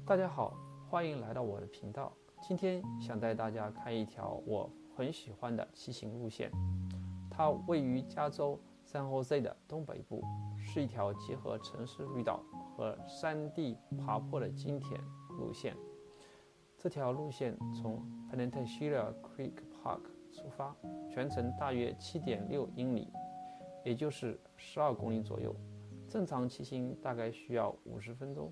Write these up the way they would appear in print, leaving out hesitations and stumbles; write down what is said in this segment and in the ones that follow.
大家好，欢迎来到我的频道。今天想带大家看一条我很喜欢的骑行路线，它位于加州San Jose的东北部，是一条结合城市绿道和山地爬坡的经典路线。这条路线从 Peninsula Creek Park 出发，全程大约 7.6 英里，也就是12公里左右。正常骑行大概需要50分钟。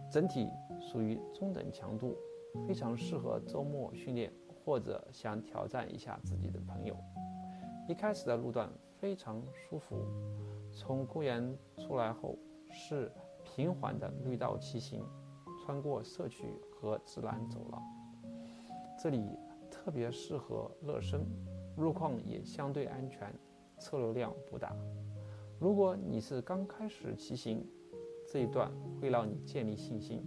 整体属于中等强度，非常适合周末训练或者想挑战一下自己的朋友。一开始的路段非常舒服，从公园出来后是平缓的绿道骑行，穿过社区和自然走廊。这里特别适合热身，路况也相对安全，车流量不大。如果你是刚开始骑行，这一段会让你建立信心。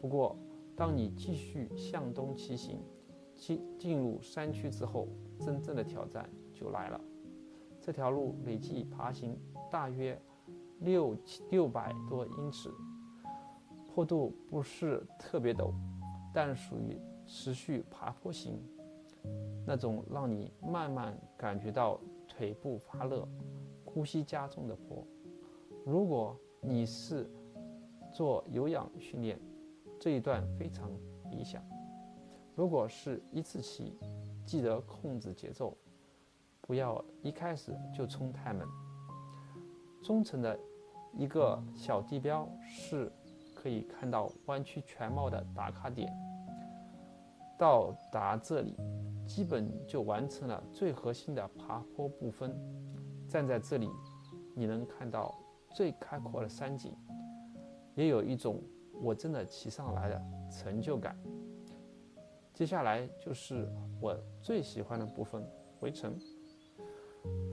不过，当你继续向东骑行，进入山区之后，真正的挑战就来了。这条路累计爬行大约600多英尺，坡度不是特别陡，但属于持续爬坡型，那种让你慢慢感觉到腿部发热、呼吸加重的坡。如果你是做有氧训练，这一段非常理想。如果是一次骑，记得控制节奏，不要一开始就冲太猛。中程的一个小地标是可以看到弯曲全貌的打卡点，到达这里基本就完成了最核心的爬坡部分。站在这里，你能看到最开阔的山景，也有一种我真的骑上来的成就感。接下来就是我最喜欢的部分，回程。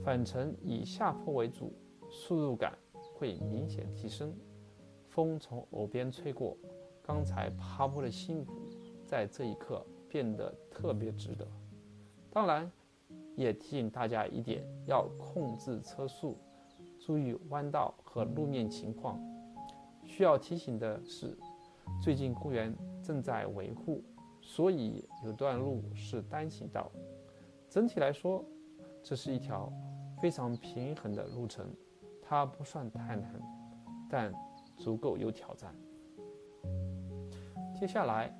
返程以下坡为主，速度感会明显提升。风从耳边吹过，刚才爬坡的辛苦在这一刻变得特别值得。当然也提醒大家一点，要控制车速，注意弯道和路面情况。需要提醒的是，最近公园正在维护，所以有段路是单行道。整体来说，这是一条非常平衡的路程，它不算太难，但足够有挑战。接下来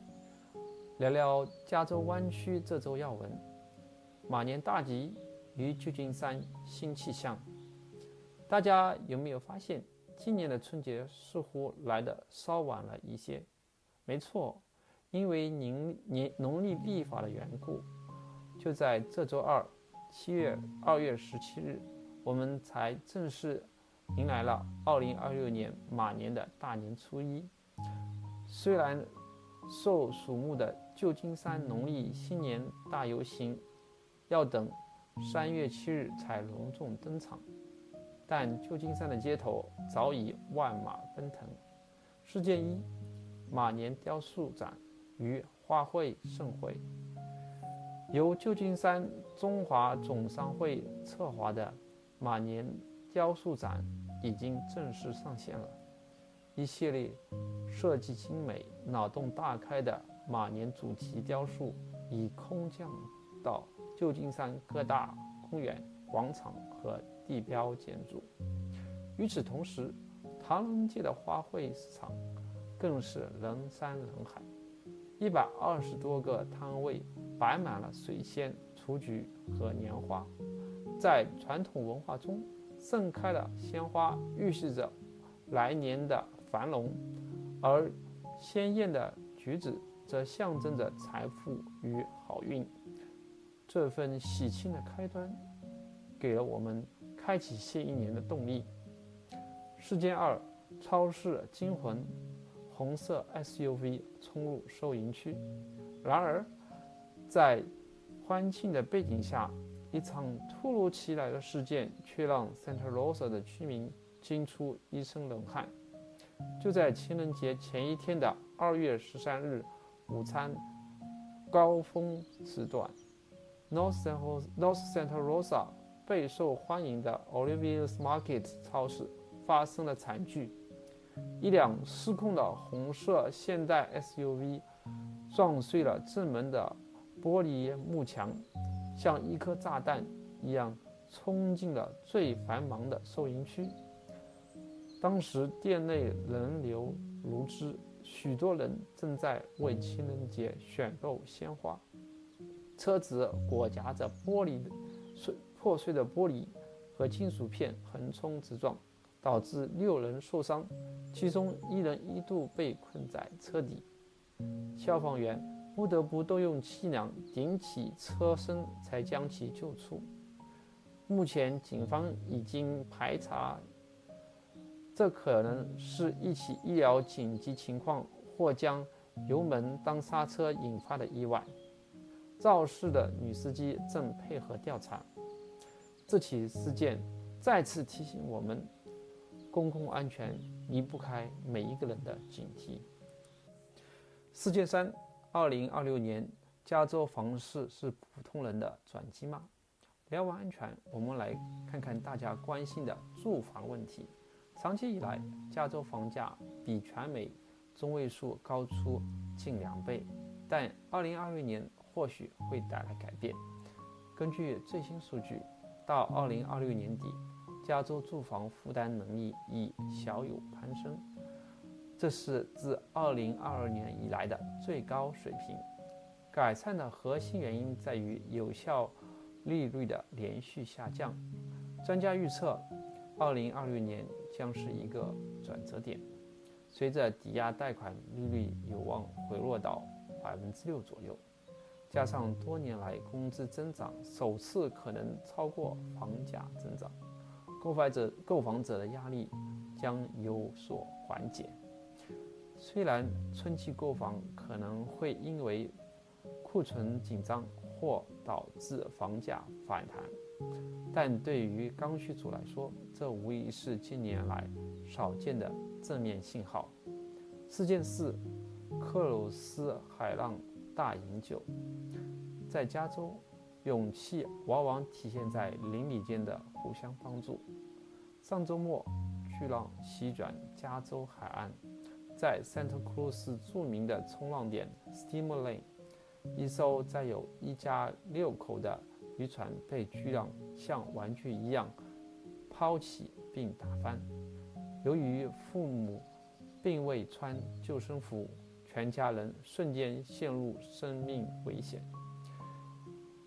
聊聊加州湾区这周要闻。马年大吉于旧金山新气象。大家有没有发现，今年的春节似乎来得稍晚了一些？没错，因为农历历法的缘故，就在这周二，2月17日，我们才正式迎来了2026年马年的大年初一。虽然受瞩目的旧金山农历新年大游行要等3月7日才隆重登场，但旧金山的街头早已万马奔腾。事件一：马年雕塑展与花卉盛会。由旧金山中华总商会策划的马年雕塑展已经正式上线了。一系列设计精美、脑洞大开的马年主题雕塑已空降到旧金山各大公园、广场和地标建筑。与此同时，唐人街的花卉市场更是人山人海，120多个摊位摆满了水仙、雏菊和年花。在传统文化中，盛开的鲜花预示着来年的繁荣，而鲜艳的橘子则象征着财富与好运。这份喜庆的开端给了我们开启新一年的动力。事件二：超市惊魂，红色 SUV 冲入收银区。然而，在欢庆的背景下，一场突如其来的事件却让 Santa Rosa 的居民惊出一身冷汗。就在情人节前一天的2月13日午餐高峰时段， North Santa Rosa 备受欢迎的 Olivia's Market 超市发生了惨剧。一辆失控的红色现代 SUV 撞碎了正门的玻璃幕墙，像一颗炸弹一样冲进了最繁忙的收银区。当时店内人流如织，许多人正在为情人节选购鲜花。车子裹夹着破碎的玻璃和金属片横冲直撞，导致6人受伤，其中1人一度被困在车底。消防员不得不动用气囊顶起车身才将其救出。目前警方已经排查，这可能是一起医疗紧急情况或将油门当刹车引发的意外。肇事的女司机正配合调查。这起事件再次提醒我们，公共安全离不开每一个人的警惕。事件3 2026年，加州房市是普通人的转机吗？聊完安全，我们来看看大家关心的住房问题。长期以来，加州房价比全美中位数高出近2倍，但2026年或许会带来改变。根据最新数据，到2026年底，加州住房负担能力已小有攀升，这是自2022年以来的最高水平。改善的核心原因在于有效利率的连续下降。专家预测，2026年将是一个转折点，随着抵押贷款利率有望回落到6%左右，加上多年来工资增长首次可能超过房价增长，购房者的压力将有所缓解。虽然春季购房可能会因为库存紧张或导致房价反弹，但对于刚需族来说，这无疑是近年来少见的正面信号。事件4，克鲁斯海浪大饮酒。在加州，勇气往往体现在邻里间的互相帮助。上周末，巨浪席卷加州海岸，在 Santa Cruz 著名的冲浪点 Steamer Lane， 一艘载有一家6口的渔船被巨浪像玩具一样抛起并打翻。由于父母并未穿救生服，全家人瞬间陷入生命危险。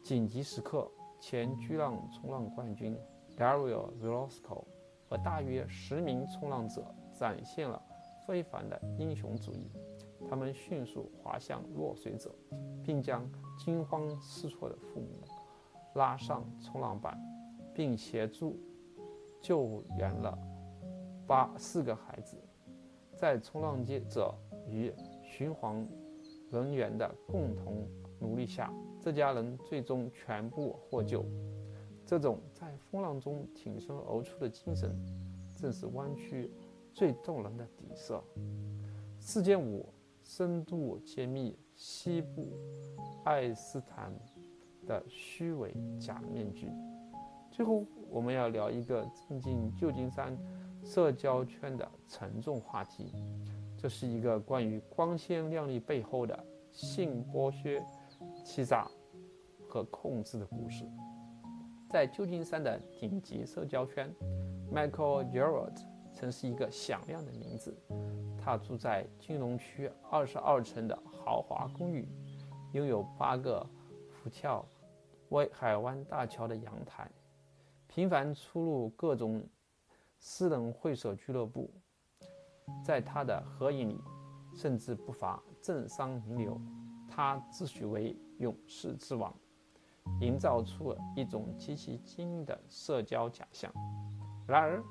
紧急时刻，前巨浪冲浪冠军 Dario Velasco 和大约10名冲浪者展现了非凡的英雄主义。他们迅速滑向落水者，并将惊慌失措的父母拉上冲浪板，并协助救援了4个孩子。在冲浪者与巡防人员的共同努力下，这家人最终全部获救。这种在风浪中挺身而出的精神，正是湾区最动人的底色。事件5，深度揭秘西部爱斯坦的虚伪假面具。最后，我们要聊一个震惊旧金山社交圈的沉重话题，这是一个关于光鲜亮丽背后的性剥削、欺诈和控制的故事。在旧金山的顶级社交圈， Michael Gerard 曾是一个响亮的名字。他住在金融区22层的豪华公寓，拥有8个俯眺海湾大桥的阳台，频繁出入各种私人会所俱乐部。在他的合影里，甚至不乏政商名流。他自诩为勇士之王，营造出了一种极其精英的社交假象。然而，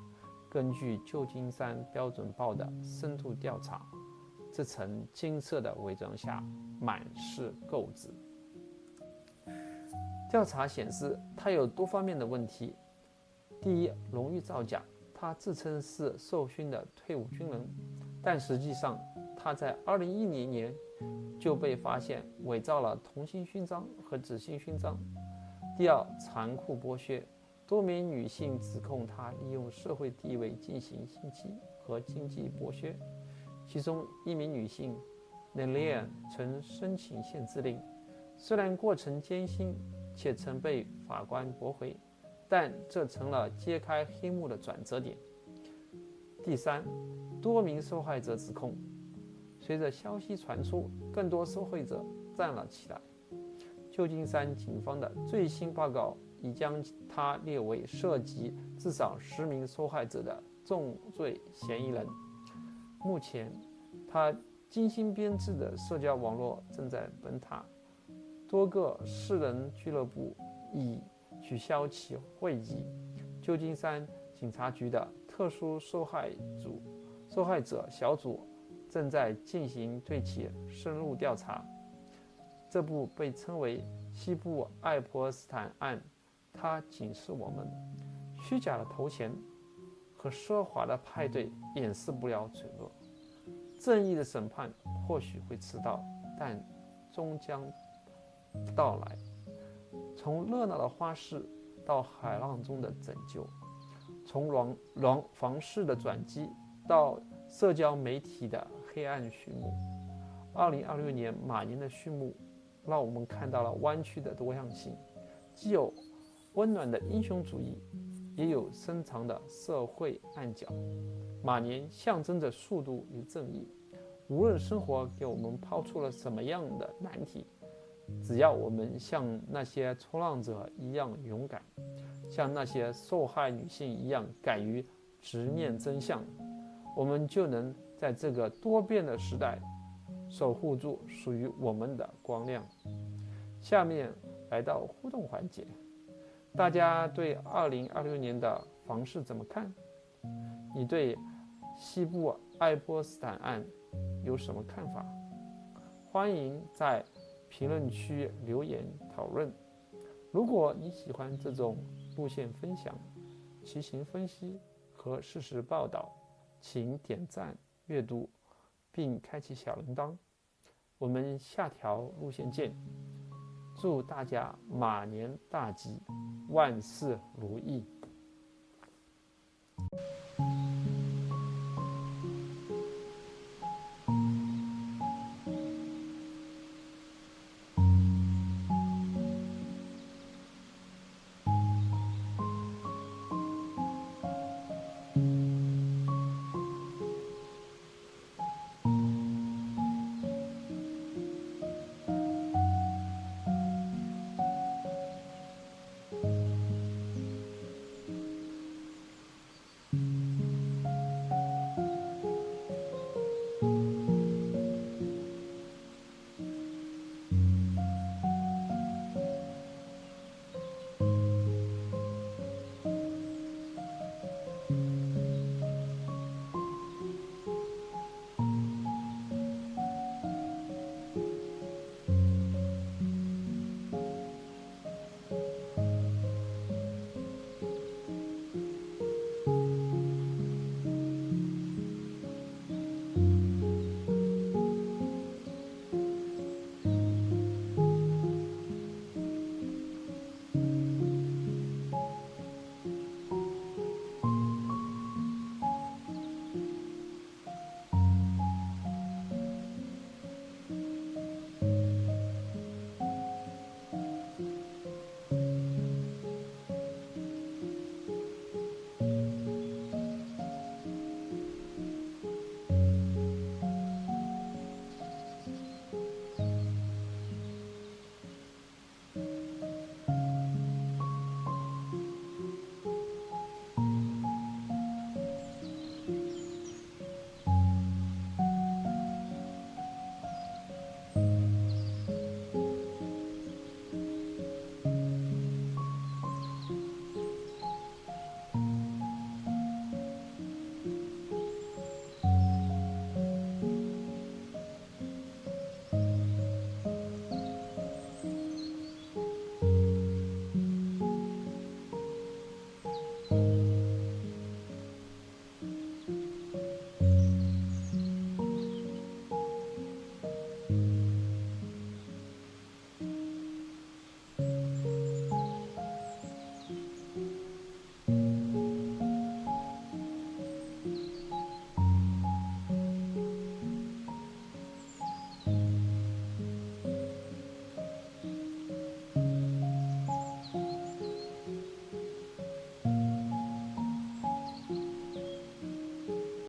根据旧金山标准报的深度调查，这层金色的伪装下满是垢渍。调查显示，他有多方面的问题。第一，荣誉造假。他自称是受勋的退伍军人，但实际上他在2010年就被发现伪造了同心勋章和紫心勋章。第二，残酷剥削。多名女性指控他利用社会地位进行性侵和经济剥削。其中一名女性 Nelia 曾申请限制令，虽然过程艰辛且曾被法官驳回，但这成了揭开黑幕的转折点。第三，多名受害者指控，随着消息传出，更多受害者站了起来。旧金山警方的最新报告已将他列为涉及至少10名受害者的重罪嫌疑人。目前，他精心编制的社交网络正在崩塌，多个私人俱乐部已取消其会议。旧金山警察局的特殊受害者小组正在进行对其深入调查。这部被称为西部爱泼斯坦案，它警示我们：虚假的头衔和奢华的派对掩饰不了罪恶。正义的审判或许会迟到，但终将到来。从热闹的花市到海浪中的拯救，从房市的转机到社交媒体的黑暗序幕。2026年马年的序幕让我们看到了弯曲的多样性，既有温暖的英雄主义，也有深藏的社会暗角。马年象征着速度与正义，无论生活给我们抛出了什么样的难题，只要我们像那些冲浪者一样勇敢，像那些受害女性一样敢于直面真相，我们就能在这个多变的时代守护住属于我们的光亮。下面来到互动环节，大家对2026年的房市怎么看？你对西部爱泼斯坦案有什么看法？欢迎在评论区留言讨论。如果你喜欢这种路线分享、骑行分析和事实报道，请点赞、阅读并开启小铃铛。我们下条路线见！祝大家马年大吉，万事如意！